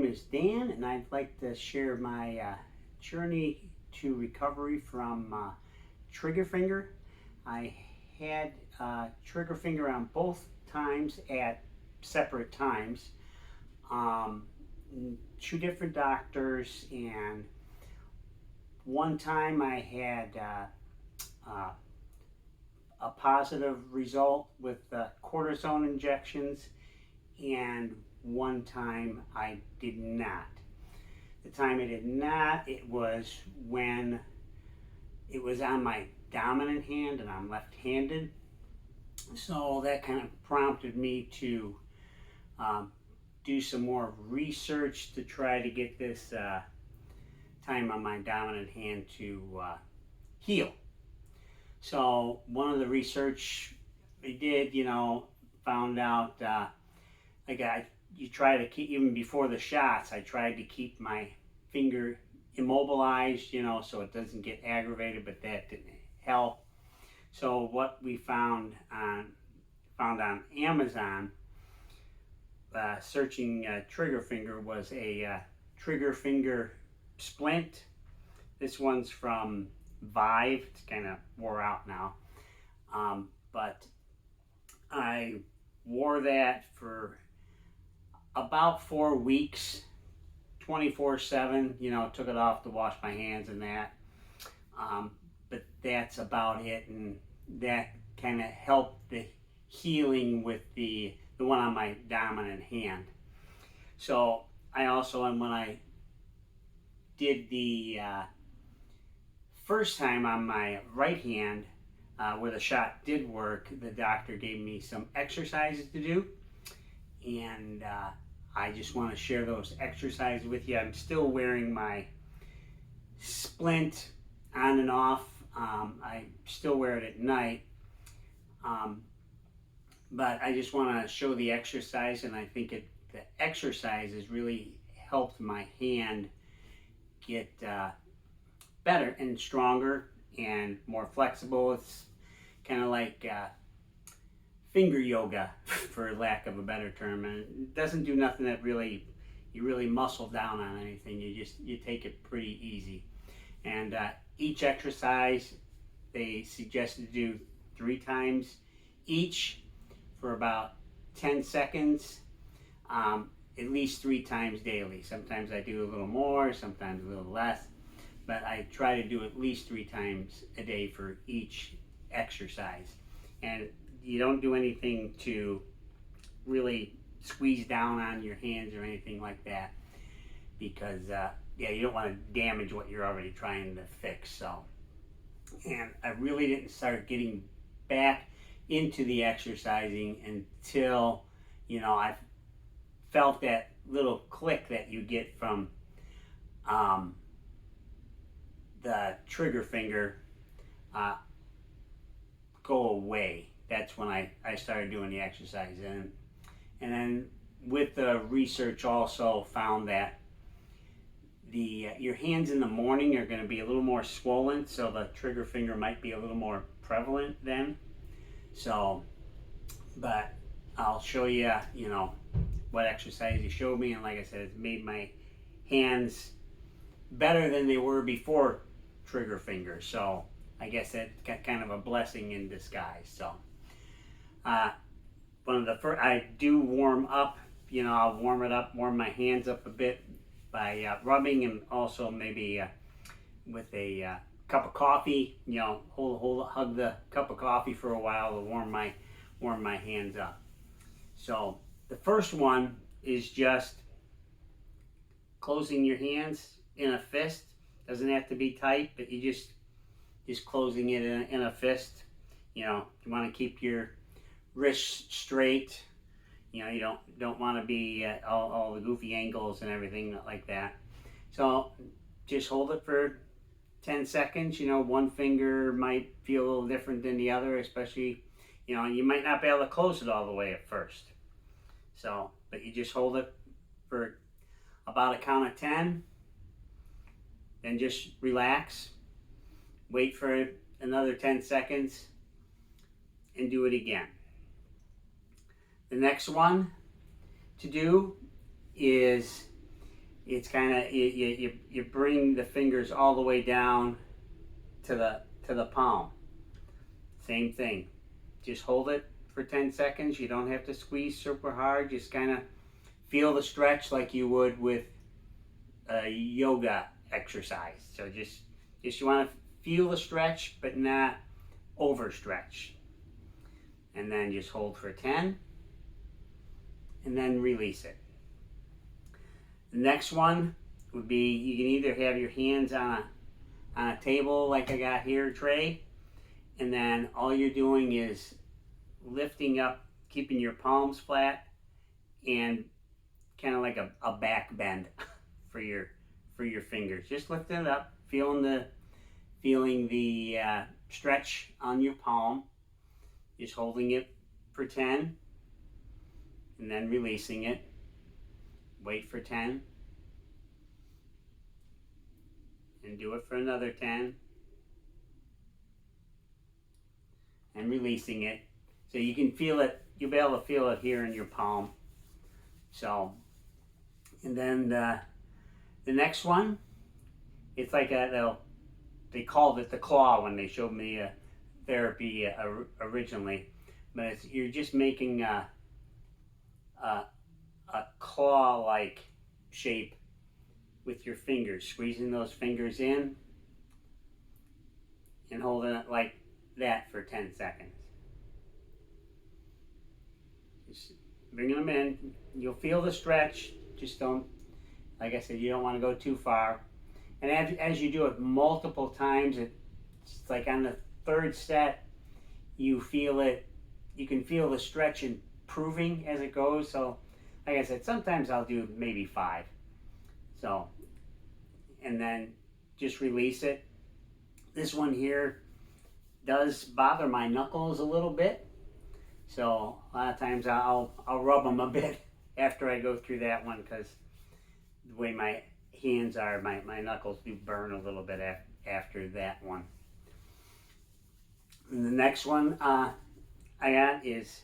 is Dan, and I'd like to share my journey to recovery from trigger finger. I had trigger finger on both times at separate times. Um, Two different doctors, and one time I had a positive result with cortisone injections, and one time I did not. The time I did not, it was when it was on my dominant hand, and I'm left-handed. So that kind of prompted me to do some more research to try to get this time on my dominant hand to heal. So one of the research we did, found out you try to keep, even before the shots, I tried to keep my finger immobilized, so it doesn't get aggravated, but that didn't help. So what we found on Amazon, searching trigger finger, was a trigger finger splint. This one's from Vive. It's kind of wore out now, but I wore that for about 4 weeks, 24/7. Took it off to wash my hands and that, but that's about it. And that kind of helped the healing with the one on my dominant hand. So I also, and when I did the first time on my right hand, where the shot did work, the doctor gave me some exercises to do, and I just want to share those exercises with you. I'm still wearing my splint on and off. I still wear it at night, but I just want to show the exercise, and I think the exercise has really helped my hand get better and stronger and more flexible. It's kind of like finger yoga, for lack of a better term, and it doesn't do nothing that you really muscle down on anything. You take it pretty easy. And each exercise they suggested to do 3 times each for about 10 seconds, at least 3 times daily. Sometimes I do a little more, sometimes a little less, but I try to do at least 3 times a day for each exercise. And you don't do anything to really squeeze down on your hands or anything like that, because you don't want to damage what you're already trying to fix. So, and I really didn't start getting back into the exercising until I felt that little click that you get from the trigger finger go away. That's when I started doing the exercise. And then with the research also found that your hands in the morning are going to be a little more swollen, so the trigger finger might be a little more prevalent then. So, but I'll show you, what exercise you showed me, and like I said, it's made my hands better than they were before trigger finger. So I guess that got kind of a blessing in disguise. So one of the first, I do warm up. I'll warm my hands up a bit by rubbing, and also maybe with a cup of coffee. Hug the cup of coffee for a while to warm my hands up. So the first one is just closing your hands in a fist. Doesn't have to be tight, but you just closing it in a fist. You want to keep your wrists straight. You don't want to be at all the goofy angles and everything like that. So just hold it for 10 seconds. One finger might feel a little different than the other, especially, you might not be able to close it all the way at first. So, but you just hold it for about a count of 10, then just relax, wait for another 10 seconds, and do it again. The next one to do is it's kind of you bring the fingers all the way down to the palm. Same thing. Just hold it for 10 seconds. You don't have to squeeze super hard. Just kind of feel the stretch like you would with a yoga exercise. So just you want to feel the stretch, but not overstretch. And then just hold for 10, and then release it. The next one would be, you can either have your hands on a table like I got here, tray, and then all you're doing is lifting up, keeping your palms flat, and kind of like a back bend for your fingers. Just lifting it up, feeling the stretch on your palm. Just holding it for 10, and then releasing it. Wait for 10, and do it for another 10, and releasing it. So you can feel it, you'll be able to feel it here in your palm. So, and then the next one, it's like they called it the claw when they showed me therapy originally, but you're just making a claw-like shape with your fingers, squeezing those fingers in and holding it like that for 10 seconds. Just bringing them in. You'll feel the stretch. Just don't, like I said, you don't want to go too far. And as you do it multiple times, it's like on the third set, you feel it. You can feel the stretch improving as it goes. So, like I said, sometimes I'll do maybe 5. So, and then just release it. This one here does bother my knuckles a little bit. So a lot of times I'll rub them a bit after I go through that one, because the way my hands are, my knuckles do burn a little bit after that one. And the next one I got is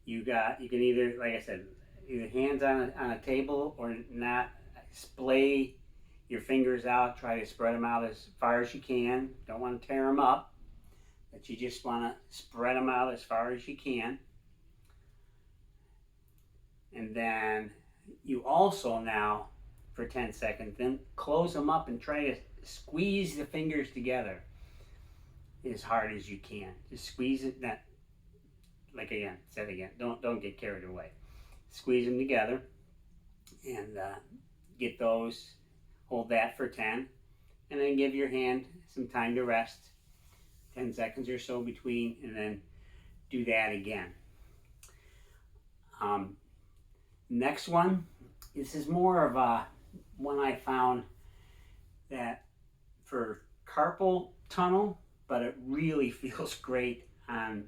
you can either, like I said, either hands on a table or not. Splay your fingers out. Try to spread them out as far as you can. Don't want to tear them up, but you just want to spread them out as far as you can. And then you also now, for 10 seconds, then close them up and try to squeeze the fingers together as hard as you can. Just squeeze it. Not, like again, said again, don't get carried away. Squeeze them together and get those. Hold that for 10, and then give your hand some time to rest, 10 seconds or so between, and then do that again. Next one, this is more of a one I found that for carpal tunnel, but it really feels great on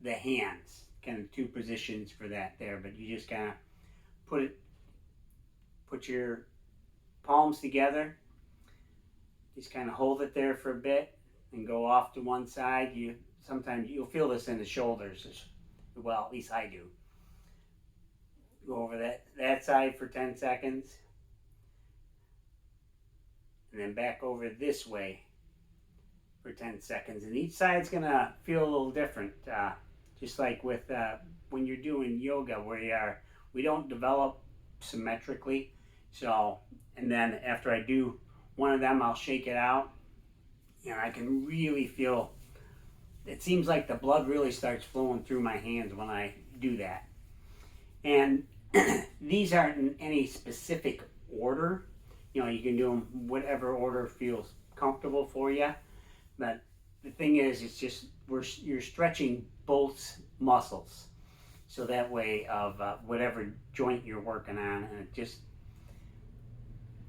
the hands. Kind of 2 positions for that there, but you just kind of put your palms together, just kind of hold it there for a bit and go off to one side. Sometimes you'll feel this in the shoulders as well, at least I do. Go over that side for 10 seconds, and then back over this way for 10 seconds. And each side's gonna feel a little different, just like with when you're doing yoga, where we don't develop symmetrically. So, and then after I do one of them, I'll shake it out, and I can really feel, it seems like the blood really starts flowing through my hands when I do that. And these aren't in any specific order. You know, you can do them whatever order feels comfortable for you. But the thing is, it's just you're stretching both muscles. So that way of whatever joint you're working on, and it just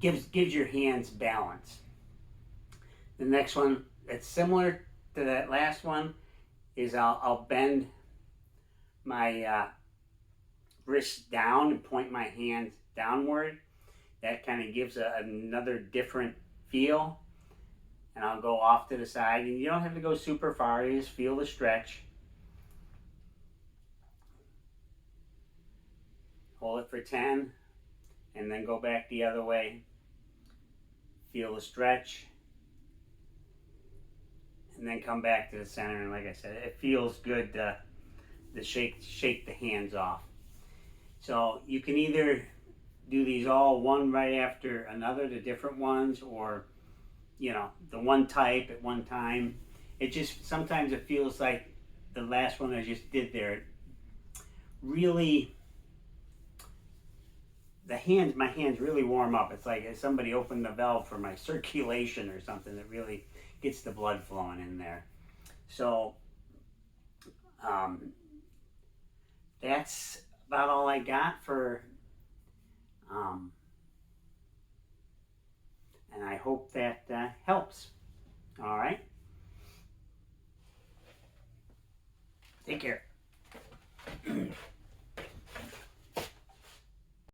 gives your hands balance. The next one that's similar to that last one is I'll bend my wrist down and point my hands downward. That kind of gives another different feel. And I'll go off to the side, and you don't have to go super far. You just feel the stretch. Hold it for 10, and then go back the other way. Feel the stretch, and then come back to the center. And like I said, it feels good to shake the hands off. So you can either do these all one right after another, the different ones, or the one type at one time. It just sometimes it feels like the last one I just did there. Really, my hands really warm up. It's like somebody opened the valve for my circulation or something that really gets the blood flowing in there. So that's about all I got for, and I hope that helps. All right. Take care.